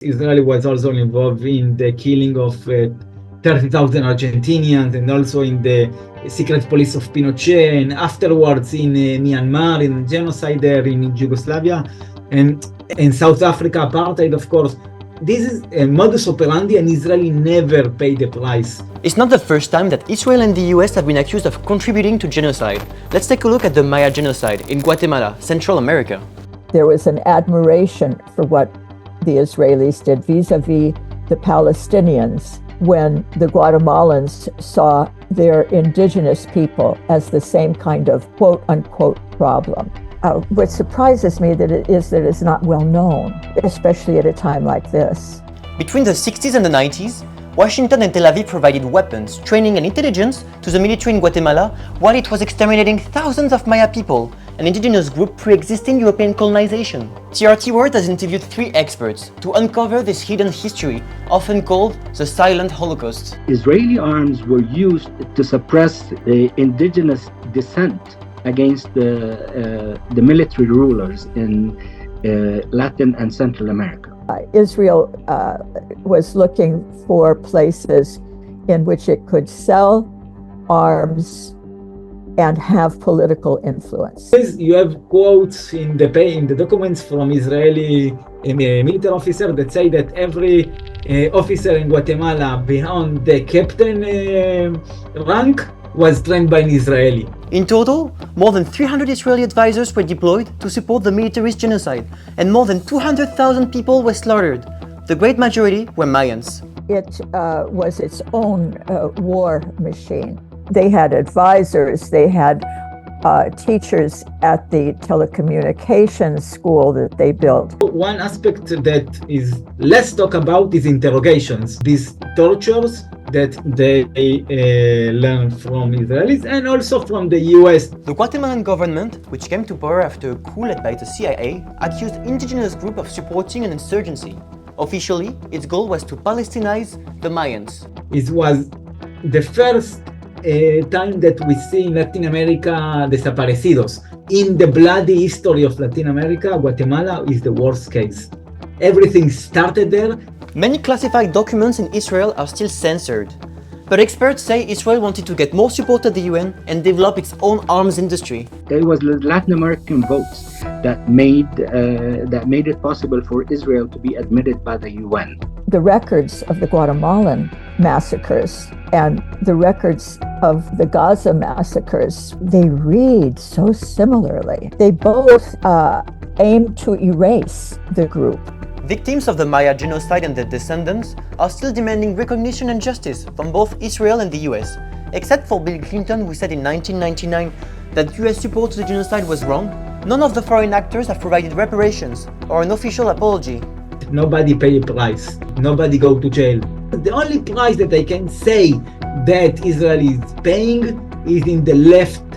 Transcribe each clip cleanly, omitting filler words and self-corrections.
Israel was also involved in the killing of 30,000 Argentinians and also in the secret police of Pinochet, and afterwards in Myanmar, in genocide there in Yugoslavia, and in South Africa, apartheid, of course. This is a modus operandi, and Israel never paid the price. It's not the first time that Israel and the US have been accused of contributing to genocide. Let's take a look at the Maya genocide in Guatemala, Central America. There was an admiration for what the Israelis did vis-a-vis the Palestinians when the Guatemalans saw their indigenous people as the same kind of quote-unquote problem. What surprises me that it's not well known, especially at a time like this. Between the 60s and the 90s, Washington and Tel Aviv provided weapons, training and intelligence to the military in Guatemala while it was exterminating thousands of Maya people, an indigenous group pre-existing European colonization. TRT World has interviewed 3 experts to uncover this hidden history, often called the Silent Holocaust. Israeli arms were used to suppress the indigenous dissent against the military rulers in Latin and Central America. Israel was looking for places in which it could sell arms and have political influence. You have quotes in the documents from Israeli military officers that say that every officer in Guatemala beyond the captain rank was trained by an Israeli. In total, more than 300 Israeli advisors were deployed to support the military's genocide, and more than 200,000 people were slaughtered. The great majority were Mayans. It was its own war machine. They had advisors, they had teachers at the telecommunications school that they built. One aspect that is less talked about is interrogations, these tortures that they learn from Israelis and also from the US. The Guatemalan government, which came to power after a coup led by the CIA, accused indigenous group of supporting an insurgency. Officially, its goal was to Palestinize the Mayans. It was the first time that we see in Latin America desaparecidos. In the bloody history of Latin America, Guatemala is the worst case. Everything started there. Many classified documents in Israel are still censored. But experts say Israel wanted to get more support at the UN and develop its own arms industry. It was the Latin American votes that made it possible for Israel to be admitted by the UN. The records of the Guatemalan massacres and the records of the Gaza massacres, they read so similarly. They both aim to erase the group. Victims of the Maya genocide and their descendants are still demanding recognition and justice from both Israel and the US, except for Bill Clinton, who said in 1999 that US support to the genocide was wrong. None of the foreign actors have provided reparations or an official apology. Nobody pay a price. Nobody go to jail. The only price that I can say that Israel is paying is in the left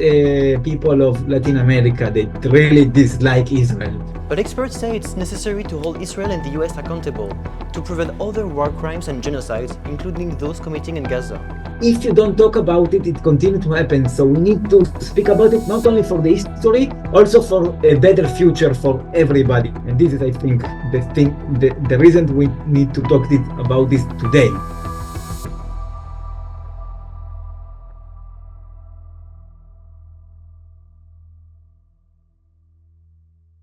people of Latin America that really dislike Israel. But experts say it's necessary to hold Israel and the US accountable to prevent other war crimes and genocides, including those committing in Gaza. If you don't talk about it, it continues to happen. So we need to speak about it not only for the history, also for a better future for everybody. And this is, I think, the reason we need to talk about this today.